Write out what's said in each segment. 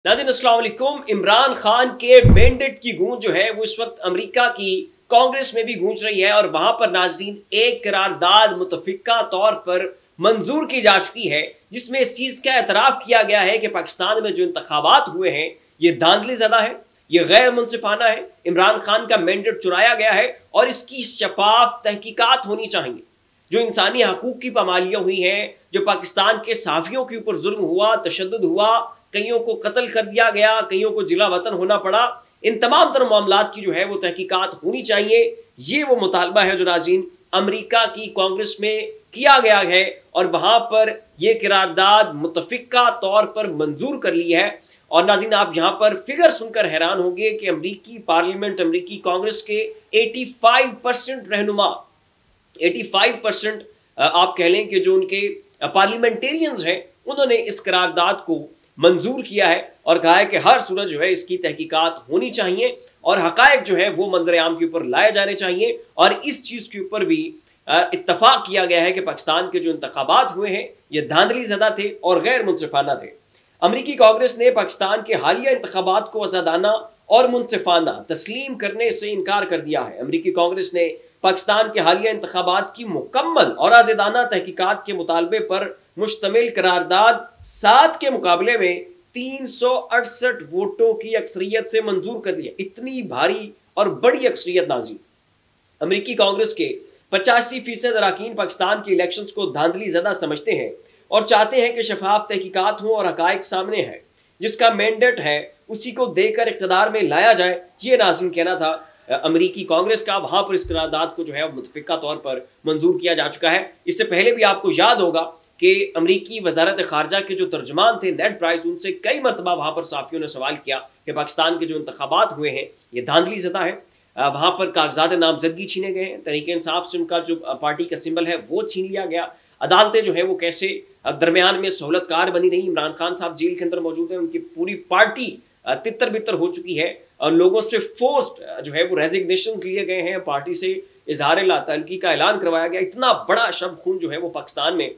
नाज़रीन अस्सलाम वालेकुम। इमरान खान के मैंडेट की गूंज जो है वो इस वक्त अमेरिका की कांग्रेस में भी गूंज रही है और वहां पर नाज़रीन एक करारदाद मुतफिका तौर पर मंजूर की जा चुकी है जिसमें इस चीज का एतराफ किया गया है कि पाकिस्तान में जो इंतखाबात हुए हैं ये धांधली ज़दा है, ये गैर मुनसिफाना है, इमरान खान का मैंडेट चुराया गया है और इसकी शफाफ तहकीकात होनी चाहिए। जो इंसानी हकूक की पामालियाँ हुई हैं, जो पाकिस्तान के सहाफ़ियों के ऊपर जुल्म हुआ, तशद्दुद हुआ, कईयों को कत्ल कर दिया गया, कईयों को जिला वतन होना पड़ा, इन तमाम तरह मामलात की जो है वो तहकीकात होनी चाहिए। ये वो मुतालबा है जो नाज़रीन अमेरिका की कांग्रेस में किया गया है और वहाँ पर यह करारदाद मुतफिका तौर पर मंजूर कर ली है। और नाज़रीन आप यहाँ पर फिगर सुनकर हैरान होंगे कि अमरीकी पार्लियामेंट, अमरीकी कांग्रेस के 85% रहनुमा, 85% आप कह लें कि जो उनके पार्लियामेंटेरियंस हैं उन्होंने इस करारदाद को मंजूर किया है और कहा है कि हर सूरत जो है इसकी तहकीकात होनी चाहिए और हकायक जो है वो मंजर आम के ऊपर लाए जाने चाहिए। और इस चीज़ के ऊपर भी इत्तफाक किया गया है कि पाकिस्तान के जो इंतखाबात हुए हैं ये धांधली ज़दा थे और गैर मुनसिफाना थे। अमरीकी कांग्रेस ने पाकिस्तान के हालिया इंतखाबात को आज़ादाना और मुनसिफाना तस्लीम करने से इनकार कर दिया है। अमरीकी कांग्रेस ने पाकिस्तान के हालिया इंतखाबात की मुकम्मल और आज़ादाना तहकीकात के मुतालबे पर मुश्तमिल करारदाद 7 के मुकाबले में 368 वोटों की अक्सरियत से मंजूर कर दिया। इतनी भारी और बड़ी अक्सरियत नाज़रीन। अमरीकी कांग्रेस के 85% अरकान पाकिस्तान के इलेक्शंस को धांधली ज़दा समझते हैं और चाहते हैं कि शफाफ तहकीकात हों और हकायक सामने है। जिसका मैंडेट है उसी को देकर इक़्तिदार में लाया जाए, ये नाज़रीन कहना था अमरीकी कांग्रेस का। वहां पर इस करारदाद को जो है मुतफिका तौर पर मंजूर किया जा चुका है। इससे पहले भी आपको याद होगा कि अमरीकी वजारत खारजा के जो तर्जुमान थे नेड प्राइस, उनसे कई मरतबा वहां पर सहाफ़ियों ने सवाल किया कि पाकिस्तान के जो इंतखाबात हुए हैं ये धांधली ज़दा है। वहां पर कागजात नामजदगी छीने गए हैं, तहरीक इंसाफ से उनका जो पार्टी का सिंबल है वो छीन लिया गया, अदालतें जो है वो कैसे दरमियान में सहूलतकार बनी रही, इमरान खान साहब जेल के अंदर मौजूद हैं, उनकी पूरी पार्टी तितर बितर हो चुकी है और लोगों से फोर्स्ड जो है वो रेजिग्नेशन लिए गए हैं, पार्टी से इजहार लातल्की का ऐलान करवाया गया। इतना बड़ा शब खून जो है वो पाकिस्तान में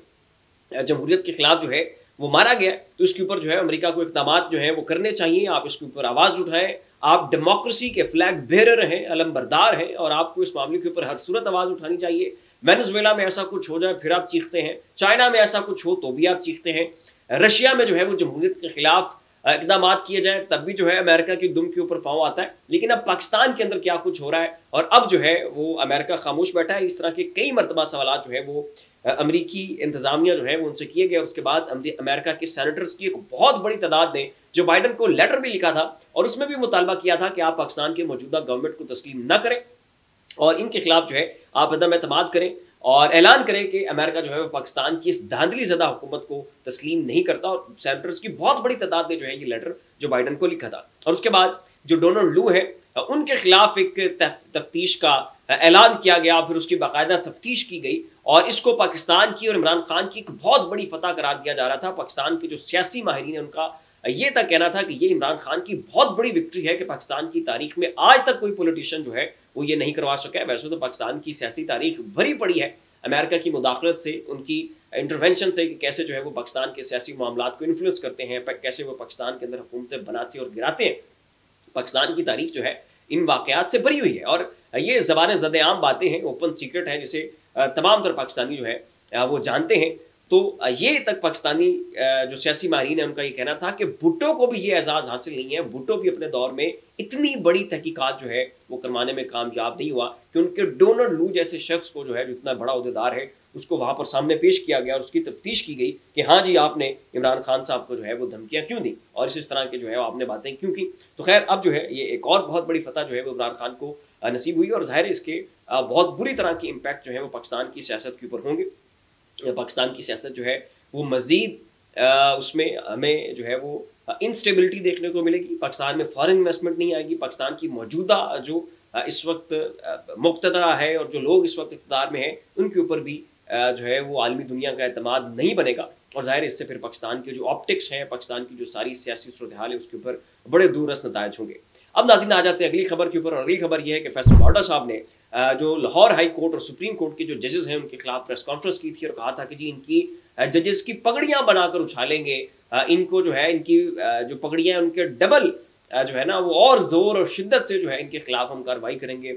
जमहूरियत के खिलाफ जो है वो मारा गया। तो इसके ऊपर जो है अमेरिका को इक़दाम जो है वो करने चाहिए। आप इसके ऊपर आवाज़ उठाएं, आप डेमोक्रेसी के फ्लैग बेरर हैं, अलमबरदार हैं और आपको इस मामले के ऊपर हर सूरत आवाज़ उठानी चाहिए। वेनेजुएला में ऐसा कुछ हो जाए फिर आप चीखते हैं, चाइना में ऐसा कुछ हो तो भी आप चीखते हैं, रशिया में जो है वो जमहूरियत के खिलाफ इक़दाम किए जाए तब भी जो है अमेरिका की दुम के ऊपर पाँव आता है। लेकिन अब पाकिस्तान के अंदर क्या कुछ हो रहा है और अब जो है वो अमेरिका खामोश बैठा है। इस तरह के कई मरतबा सवाल जो है वो अमरीकी इंतजामिया जो है वो उनसे किए गए। उसके बाद अमेरिका के सेनेटर्स की एक बहुत बड़ी तादाद ने जो बाइडन को लेटर भी लिखा था और उसमें भी मुतालबा किया था कि आप पाकिस्तान के मौजूदा गवर्नमेंट को तस्लीम न करें और इनके खिलाफ जो है आप अदम एतमाद करें और ऐलान करें कि अमेरिका जो है वो पाकिस्तान की इस धांधली ज़दा हुकूमत को तस्लीम नहीं करता। और सेनेटर्स की बहुत बड़ी तादाद ने जो है ये लेटर जो बाइडन को लिखा था। और उसके बाद जो डोनाल्ड लू है उनके खिलाफ एक तफ्तीश का ऐलान किया गया, फिर उसकी बाकायदा तफ्तीश की गई और इसको पाकिस्तान की और इमरान खान की एक बहुत बड़ी फतह करार दिया जा रहा था। पाकिस्तान के जो सियासी माहिरीन है उनका ये तक कहना था कि ये इमरान खान की बहुत बड़ी विक्ट्री है कि पाकिस्तान की तारीख में आज तक कोई पॉलिटिशियन जो है वो ये नहीं करवा सका है। वैसे तो पाकिस्तान की सियासी तारीख भरी पड़ी है अमेरिका की मुदाखलत से, उनकी इंटरवेंशन से कि कैसे जो है वो पाकिस्तान के सियासी मामलात को इन्फ्लुएंस करते हैं, कैसे वो पाकिस्तान के अंदर हुकूमतें बनाते और गिराते हैं। पाकिस्तान की तारीख जो है इन वाक़यात से भरी हुई है और ये ज़बान ज़द-ए-आम बातें हैं, ओपन सीक्रेट है, जिसे तमाम तर पाकिस्तानी जो है वो जानते हैं। तो ये तक पाकिस्तानी जो सियासी माहिरीन है उनका ये कहना था कि भुट्टो को भी ये एजाज़ हासिल नहीं है। भुट्टो भी अपने दौर में इतनी बड़ी तहकीकात जो है वो करवाने में कामयाब नहीं हुआ कि उनके डोनाल्ड लू जैसे शख्स को जो है जो इतना बड़ा अहदेदार है उसको वहाँ पर सामने पेश किया गया और उसकी तफ्तीश की गई कि हाँ जी आपने इमरान खान साहब को जो है वो धमकियाँ क्यों दी और इस तरह के जो है आपने बातें क्यों की। तो खैर अब जो है ये एक और बहुत बड़ी फतह जो है वो इमरान खान को नसीब हुई और ज़ाहिर है इसके बहुत बुरी तरह की इम्पैक्ट जो है वो पाकिस्तान की सियासत के ऊपर होंगे। पाकिस्तान की सियासत जो है वो मज़ीद उसमें हमें जो है वो इंस्टेबिलिटी देखने को मिलेगी। पाकिस्तान में फॉरेन इन्वेस्टमेंट नहीं आएगी। पाकिस्तान की मौजूदा जो इस वक्त मुक़्तदा है और जो लोग इस वक्त इक़्तिदार में हैं उनके ऊपर भी जो है वो आलमी दुनिया का एतमाद नहीं बनेगा और ज़ाहिर इससे फिर पाकिस्तान के जो ऑप्टिक्स हैं, पाकिस्तान की जो सारी सियासी सूरत हाल है उसके ऊपर बड़े दूररस नतायज होंगे। अब नाज़रीन आ जाते हैं अगली खबर के ऊपर, और अगली खबर यह है कि फैसल वाडा साहब ने जो लाहौर हाई कोर्ट और सुप्रीम कोर्ट के जो जजेस हैं उनके खिलाफ प्रेस कॉन्फ्रेंस की थी और कहा था कि जी इनकी जजेस की पगड़ियां बनाकर उछालेंगे, इनको जो है इनकी जो पगड़ियां हैं उनके डबल जो है ना वो और जोर और शिद्दत से जो है इनके खिलाफ हम कार्रवाई करेंगे।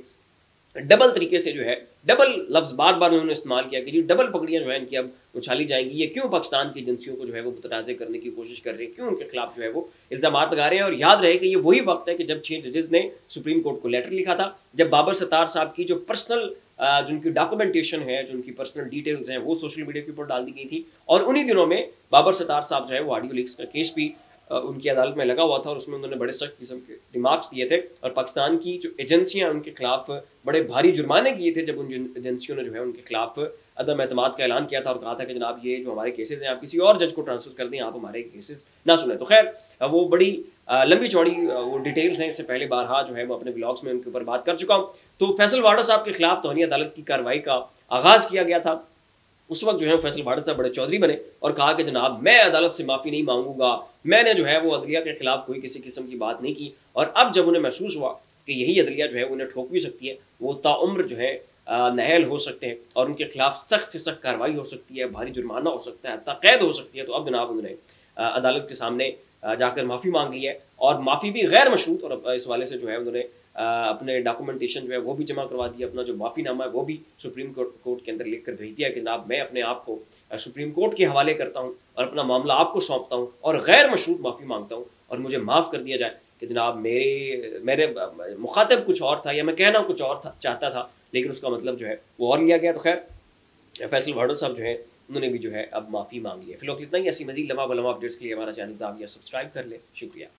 डबल तरीके से जो है, डबल लफ्ज़ बार बार उन्होंने इस्तेमाल किया कि जी डबल पगड़ियाँ जो है इनकी अब उछाली जाएंगी। ये क्यों पाकिस्तान की एजेंसियों को जो है वो मुतनाज़ करने की कोशिश कर रहे हैं, क्यों उनके खिलाफ जो है वो इल्ज़ाम लगा रहे हैं। और याद रहे कि ये वही वक्त है कि जब 6 जजेस ने सुप्रीम कोर्ट को लेटर लिखा था, जब बाबर सत्तार साहब की जो पर्सनल जो उनकी डॉक्यूमेंटेशन है, जो उनकी पर्सनल डिटेल्स हैं, वो सोशल मीडिया के ऊपर डाल दी गई थी। और उन्हीं दिनों में बाबर सत्तार साहब जो है वो ऑडियो लीक्स का केस भी उनकी अदालत में लगा हुआ था और उसमें उन्होंने बड़े सख्त किस्म के रिमार्क्स दिए थे और पाकिस्तान की जो एजेंसियां उनके खिलाफ बड़े भारी जुर्माने किए थे जब उन एजेंसियों ने जो है उनके खिलाफ अदम एतमाद का ऐलान किया था और कहा था कि जनाब ये जो हमारे केसेस हैं आप किसी और जज को ट्रांसफर कर दें, आप हमारे केसेस ना सुने। तो खैर वो बड़ी लंबी चौड़ी वो डिटेल्स हैं, इससे पहले बारहा जो है वो अपने ब्लॉग्स में उनके ऊपर बात कर चुका हूँ। तो फैसल वाडा साहब के खिलाफ तौहीन अदालत की कार्रवाई का आगाज़ किया गया था। उस वक्त जो है फैसल वाडा साहब बड़े चौधरी बने और कहा कि जनाब मैं अदालत से माफ़ी नहीं मांगूंगा, मैंने जो है वो अदलिया के खिलाफ कोई किसी किस्म की बात नहीं की। और अब जब उन्हें महसूस हुआ कि यही अदलिया जो है उन्हें ठोक भी सकती है, वो ताउम्र जो है नाअहल हो सकते हैं और उनके खिलाफ सख्त से सख्त कार्रवाई हो सकती है, भारी जुर्माना हो सकता है, तक़ैद हो सकती है, तो अब जनाब उन्होंने अदालत के सामने जाकर माफ़ी मांग ली है और माफ़ी भी गैर मशरूत, और इस वाले से जो है उन्होंने अपने डॉक्यूमेंटेशन जो है वो भी जमा करवा दिया, अपना जो माफ़ीनामा है वो भी सुप्रीम कोर्ट के अंदर लिख कर भेज दिया कि जनाब मैं अपने आप को सुप्रीम कोर्ट के हवाले करता हूँ और अपना मामला आपको सौंपता हूँ और गैर मशरूत माफ़ी मांगता हूँ और मुझे माफ़ कर दिया जाए कि जनाब मेरे मुखातिब कुछ और था या मैं कहना कुछ और चाहता था, लेकिन उसका मतलब जो है वो और लिया गया। तो खैर फैसल वाडा साहब जो है उन्होंने भी जो है अब माफ़ी मांग ली है। फिलहाल इतना ही। ऐसी मज़ीद लम्हा बलम्हा अपडेट्स के लिए हमारा चैनल जाविया सब्सक्राइब कर ले। शुक्रिया।